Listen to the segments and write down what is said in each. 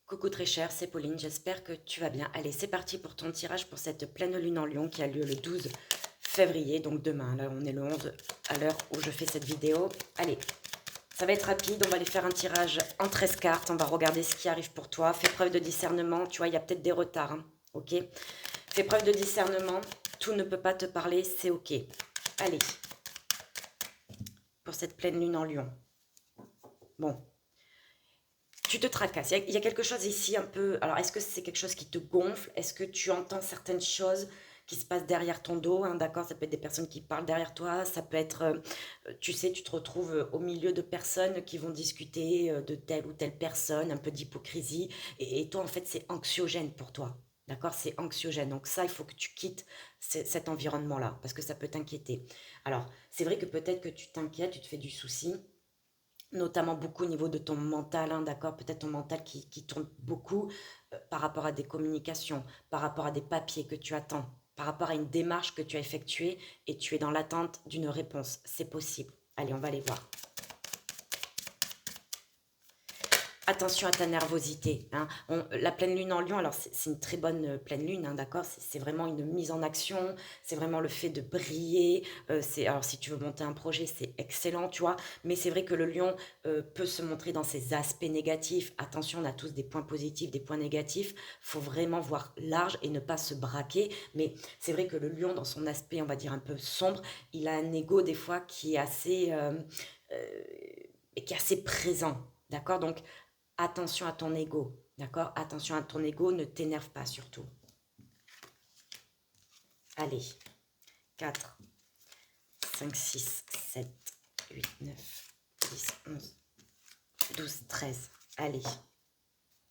Coucou très cher, c'est Pauline, j'espère que tu vas bien. Allez, c'est parti pour ton tirage pour cette pleine lune en Lion qui a lieu le 12 février, donc demain. Là, on est le 11 à l'heure où je fais cette vidéo. Allez, ça va être rapide, on va aller faire un tirage en 13 cartes, on va regarder ce qui arrive pour toi. Fais preuve de discernement, tu vois, il y a peut-être des retards, hein, ok? Fais preuve de discernement, tout ne peut pas te parler, c'est ok. Allez, pour cette pleine lune en Lion. Bon, tu te tracasses. Il y a quelque chose ici un peu. Alors, est-ce que c'est quelque chose qui te gonfle? Est-ce que tu entends certaines choses qui se passent derrière ton dos, hein, d'accord? Ça peut être des personnes qui parlent derrière toi. Ça peut être, tu sais, tu te retrouves au milieu de personnes qui vont discuter de telle ou telle personne, un peu d'hypocrisie. Et toi, en fait, c'est anxiogène pour toi. D'accord? C'est anxiogène. Donc ça, il faut que tu quittes cet environnement-là parce que ça peut t'inquiéter. Alors, c'est vrai que peut-être que tu t'inquiètes, tu te fais du souci notamment beaucoup au niveau de ton mental, hein, d'accord? Peut-être ton mental qui tourne beaucoup par rapport à des communications, par rapport à des papiers que tu attends, par rapport à une démarche que tu as effectuée et tu es dans l'attente d'une réponse. C'est possible. Allez, on va les voir. Attention à ta nervosité, hein. La pleine lune en Lion, alors c'est une très bonne pleine lune, hein, d'accord? C'est vraiment une mise en action, c'est vraiment le fait de briller. Alors si tu veux monter un projet, c'est excellent, tu vois. Mais c'est vrai que le Lion peut se montrer dans ses aspects négatifs. Attention, on a tous des points positifs, des points négatifs. Faut vraiment voir large et ne pas se braquer. Mais c'est vrai que le Lion, dans son aspect, on va dire un peu sombre, il a un ego des fois qui est euh, qui est assez présent, d'accord? Donc attention à ton ego, d'accord? Attention à ton ego, ne t'énerve pas surtout. Allez, 4, 5, 6, 7, 8, 9, 10, 11, 12, 13. Allez.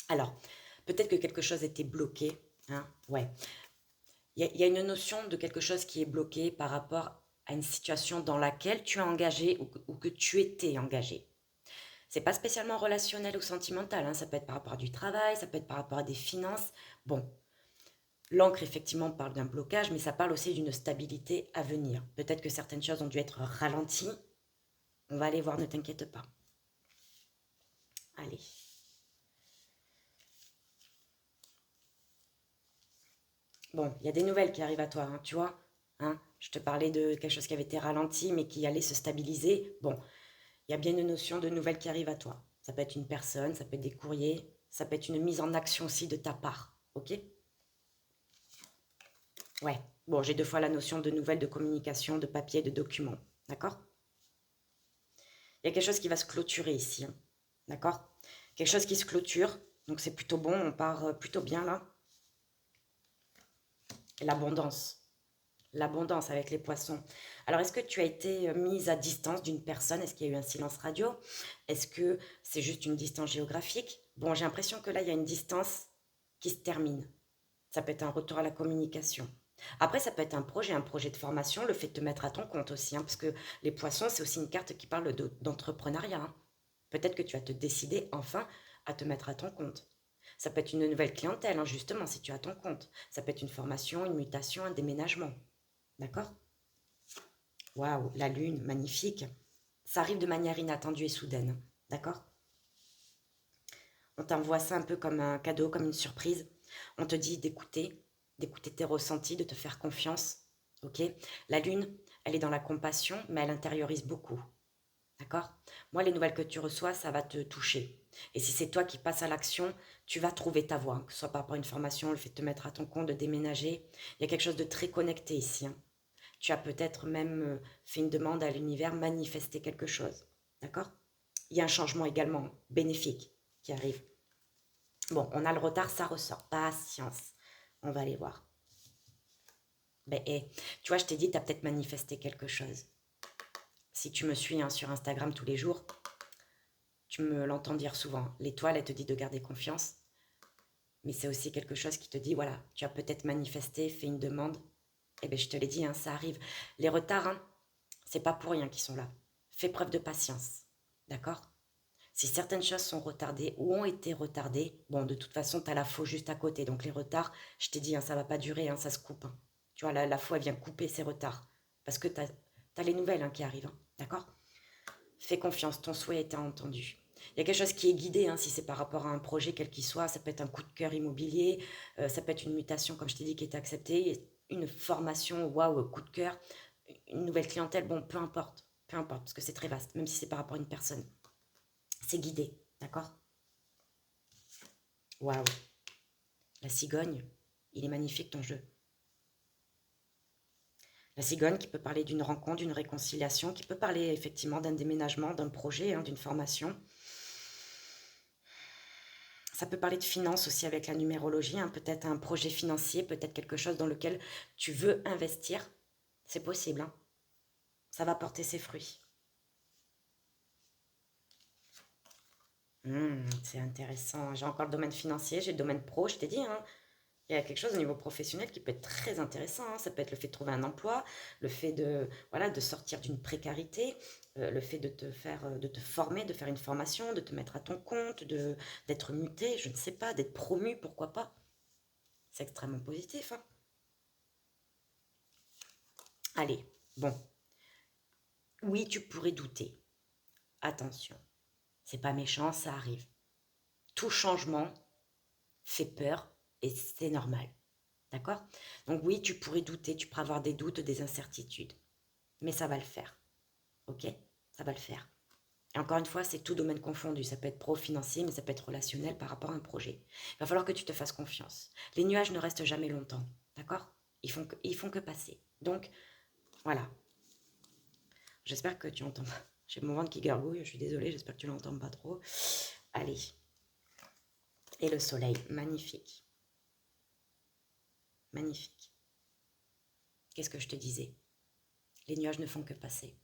Alors, peut-être que quelque chose était bloqué, hein? Ouais. Il y a une notion de quelque chose qui est bloqué par rapport à une situation dans laquelle tu es engagé ou que tu étais engagé. C'est pas spécialement relationnel ou sentimental, hein, ça peut être par rapport à du travail, ça peut être par rapport à des finances. Bon, l'encre, effectivement, parle d'un blocage, mais ça parle aussi d'une stabilité à venir. Peut-être que certaines choses ont dû être ralenties. On va aller voir, ne t'inquiète pas. Allez. Bon, il y a des nouvelles qui arrivent à toi, hein, tu vois. Hein, je te parlais de quelque chose qui avait été ralenti, mais qui allait se stabiliser. Bon, il y a bien une notion de nouvelles qui arrivent à toi. Ça peut être une personne, ça peut être des courriers, ça peut être une mise en action aussi de ta part. Ok? Ouais. Bon, j'ai deux fois la notion de nouvelles, de communication, de papier, de documents. D'accord? Il y a quelque chose qui va se clôturer ici, hein. D'accord? Quelque chose qui se clôture. Donc c'est plutôt bon, on part plutôt bien là. L'abondance. L'abondance avec les poissons. Alors est-ce que tu as été mise à distance d'une personne? Est-ce qu'il y a eu un silence radio? Est-ce que c'est juste une distance géographique? Bon, j'ai l'impression que là, il y a une distance qui se termine. Ça peut être un retour à la communication. Après, ça peut être un projet de formation, le fait de te mettre à ton compte aussi, hein, parce que les poissons, c'est aussi une carte qui parle d'entrepreneuriat, hein. Peut-être que tu vas te décider enfin à te mettre à ton compte. Ça peut être une nouvelle clientèle, hein, justement, si tu as ton compte. Ça peut être une formation, une mutation, un déménagement. D'accord? Waouh, la lune, magnifique. Ça arrive de manière inattendue et soudaine. D'accord? On t'envoie ça un peu comme un cadeau, comme une surprise. On te dit d'écouter tes ressentis, de te faire confiance. Ok? La lune, elle est dans la compassion, mais elle intériorise beaucoup. D'accord? Moi, les nouvelles que tu reçois, ça va te toucher. Et si c'est toi qui passes à l'action, tu vas trouver ta voie, que ce soit par rapport à une formation, le fait de te mettre à ton compte, de déménager. Il y a quelque chose de très connecté ici, hein. Tu as peut-être même fait une demande à l'univers, manifester quelque chose. D'accord? Il y a un changement également bénéfique qui arrive. Bon, on a le retard, ça ressort. Patience. On va aller voir. Ben, tu vois, je t'ai dit, tu as peut-être manifesté quelque chose. Si tu me suis, hein, sur Instagram tous les jours, tu me l'entends dire souvent. L'étoile, elle te dit de garder confiance. Mais c'est aussi quelque chose qui te dit, voilà, tu as peut-être manifesté, fait une demande. Eh bien, je te l'ai dit, hein, ça arrive. Les retards, hein, c'est pas pour rien qu'ils sont là. Fais preuve de patience. D'accord? Si certaines choses sont retardées ou ont été retardées, bon, de toute façon, tu as la faux juste à côté. Donc les retards, je t'ai dit, hein, ça va pas durer, hein, ça se coupe, hein. Tu vois, la faux, elle vient couper ces retards. Parce que tu as les nouvelles, hein, qui arrivent, hein. D'accord? Fais confiance, ton souhait a été entendu. Il y a quelque chose qui est guidé, hein, si c'est par rapport à un projet quel qu'il soit, ça peut être un coup de cœur immobilier, ça peut être une mutation, comme je t'ai dit, qui est acceptée, une formation, waouh, coup de cœur, une nouvelle clientèle, bon, peu importe, parce que c'est très vaste, même si c'est par rapport à une personne. C'est guidé, d'accord? Waouh, la cigogne, il est magnifique ton jeu. La cigogne qui peut parler d'une rencontre, d'une réconciliation, qui peut parler effectivement d'un déménagement, d'un projet, hein, d'une formation. Ça peut parler de finances aussi avec la numérologie, hein, peut-être un projet financier, peut-être quelque chose dans lequel tu veux investir. C'est possible, hein. Ça va porter ses fruits. C'est intéressant. J'ai encore le domaine financier, j'ai le domaine pro, je t'ai dit, hein. Il y a quelque chose au niveau professionnel qui peut être très intéressant, hein. Ça peut être le fait de trouver un emploi, le fait de, voilà, de sortir d'une précarité, le fait de te faire, de te former, de faire une formation, de te mettre à ton compte, d'être muté, je ne sais pas, d'être promu, pourquoi pas. C'est extrêmement positif, hein. Allez, bon, oui, tu pourrais douter. Attention, c'est pas méchant, ça arrive. Tout changement fait peur et c'est normal. D'accord? Donc oui, tu pourrais douter, tu pourrais avoir des doutes, des incertitudes. Mais ça va le faire. Ok? Ça va le faire. Et encore une fois, c'est tout domaine confondu. Ça peut être pro-financier, mais ça peut être relationnel par rapport à un projet. Il va falloir que tu te fasses confiance. Les nuages ne restent jamais longtemps. D'accord? Ils font que passer. Donc, voilà. J'espère que tu entends. J'ai mon ventre qui gargouille, je suis désolée, j'espère que tu l'entends pas trop. Allez. Et le soleil, magnifique. Magnifique. Qu'est-ce que je te disais? Les nuages ne font que passer.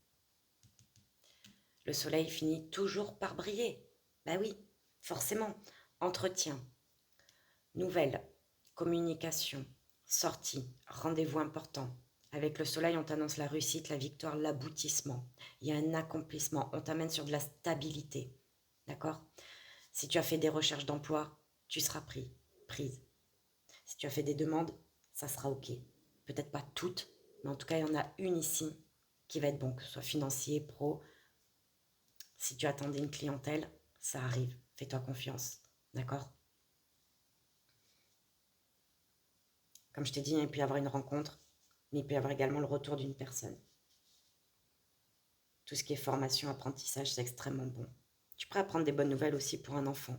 Le soleil finit toujours par briller. Ben oui, forcément. Entretien, nouvelles, communication, sortie, rendez-vous important. Avec le soleil, on t'annonce la réussite, la victoire, l'aboutissement. Il y a un accomplissement. On t'amène sur de la stabilité. D'accord? Si tu as fait des recherches d'emploi, tu seras prise. Si tu as fait des demandes, ça sera OK. Peut-être pas toutes, mais en tout cas, il y en a une ici qui va être bon, que ce soit financier, pro. Si tu attendais une clientèle, ça arrive. Fais-toi confiance. D'accord? Comme je t'ai dit, il peut y avoir une rencontre, mais il peut y avoir également le retour d'une personne. Tout ce qui est formation, apprentissage, c'est extrêmement bon. Tu pourrais apprendre des bonnes nouvelles aussi pour un enfant.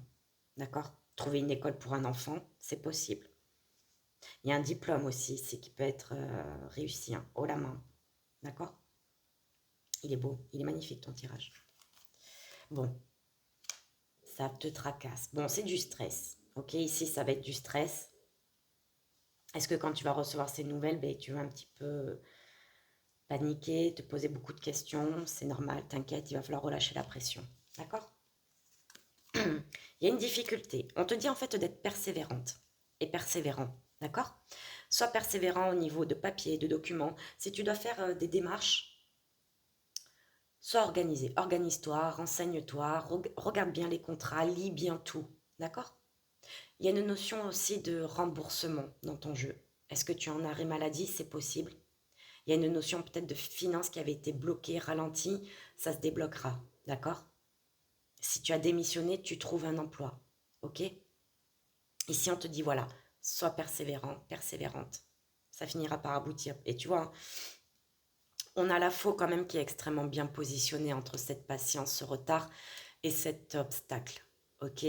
D'accord? Trouver une école pour un enfant, c'est possible. Il y a un diplôme aussi, c'est qui peut être réussi, hein, haut la main. D'accord? Il est beau, il est magnifique ton tirage. Bon, ça te tracasse. Bon, c'est du stress. Ok, ici, ça va être du stress. Est-ce que quand tu vas recevoir ces nouvelles, ben, tu vas un petit peu paniquer, te poser beaucoup de questions? C'est normal, t'inquiète, il va falloir relâcher la pression. D'accord? Il y a une difficulté. On te dit en fait d'être persévérante et persévérant. D'accord? Sois persévérant au niveau de papier, de documents. Si tu dois faire des démarches, sois organisé. Organise-toi, renseigne-toi, regarde bien les contrats, lis bien tout. D'accord? Il y a une notion aussi de remboursement dans ton jeu. Est-ce que tu as un arrêt maladie? C'est possible. Il y a une notion peut-être de finance qui avait été bloquée, ralentie. Ça se débloquera. D'accord? Si tu as démissionné, tu trouves un emploi. Ok? Ici, on te dit voilà, sois persévérant, persévérante. Ça finira par aboutir. Et tu vois, on a la faux quand même qui est extrêmement bien positionnée entre cette patience, ce retard et cet obstacle. Ok?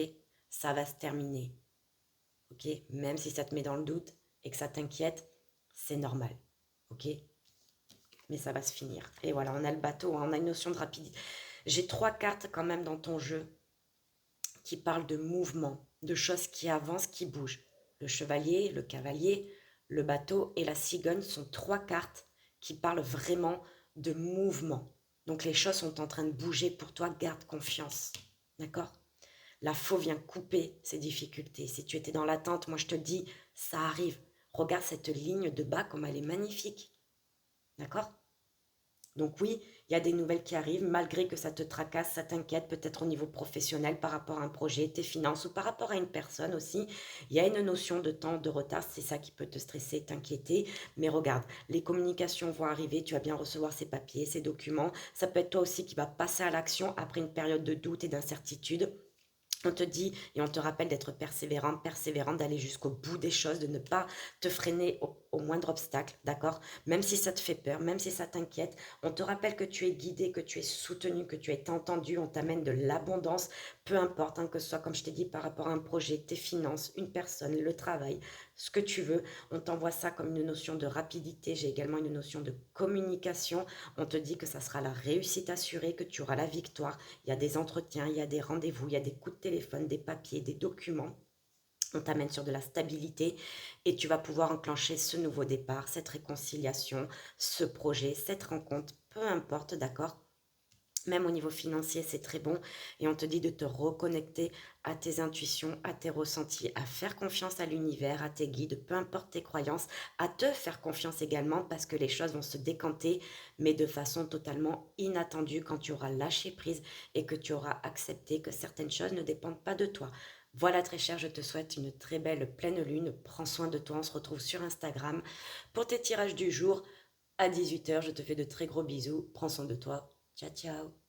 Ça va se terminer. Ok? Même si ça te met dans le doute et que ça t'inquiète, c'est normal. Ok? Mais ça va se finir. Et voilà, on a le bateau, hein, on a une notion de rapidité. J'ai 3 cartes quand même dans ton jeu qui parlent de mouvement, de choses qui avancent, qui bougent. Le chevalier, le cavalier, le bateau et la cigogne sont 3 cartes qui parlent vraiment de mouvement. Donc les choses sont en train de bouger pour toi, garde confiance. D'accord? La faux vient couper ces difficultés. Si tu étais dans l'attente, moi je te dis, ça arrive. Regarde cette ligne de bas comme elle est magnifique. D'accord? Donc oui, il il y a des nouvelles qui arrivent, malgré que ça te tracasse, ça t'inquiète, peut-être au niveau professionnel par rapport à un projet, tes finances ou par rapport à une personne aussi. Il y a une notion de temps de retard, c'est ça qui peut te stresser, t'inquiéter. Mais regarde, les communications vont arriver, tu vas bien recevoir ces papiers, ces documents. Ça peut être toi aussi qui vas passer à l'action après une période de doute et d'incertitude. On te dit et on te rappelle d'être persévérant, persévérant, d'aller jusqu'au bout des choses, de ne pas te freiner au moindre obstacle, d'accord? Même si ça te fait peur, même si ça t'inquiète, on te rappelle que tu es guidé, que tu es soutenu, que tu es entendu, on t'amène de l'abondance, peu importe, hein, que ce soit, comme je t'ai dit, par rapport à un projet, tes finances, une personne, le travail, ce que tu veux. On t'envoie ça comme une notion de rapidité. J'ai également une notion de communication. On te dit que ça sera la réussite assurée, que tu auras la victoire. Il y a des entretiens, il y a des rendez-vous, il y a des coups de téléphone, des papiers, des documents. On t'amène sur de la stabilité et tu vas pouvoir enclencher ce nouveau départ, cette réconciliation, ce projet, cette rencontre, peu importe, d'accord? Même au niveau financier, c'est très bon. Et on te dit de te reconnecter à tes intuitions, à tes ressentis, à faire confiance à l'univers, à tes guides, peu importe tes croyances, à te faire confiance également parce que les choses vont se décanter, mais de façon totalement inattendue quand tu auras lâché prise et que tu auras accepté que certaines choses ne dépendent pas de toi. Voilà très cher, je te souhaite une très belle pleine lune. Prends soin de toi, on se retrouve sur Instagram pour tes tirages du jour à 18 h. Je te fais de très gros bisous. Prends soin de toi. Ciao, ciao.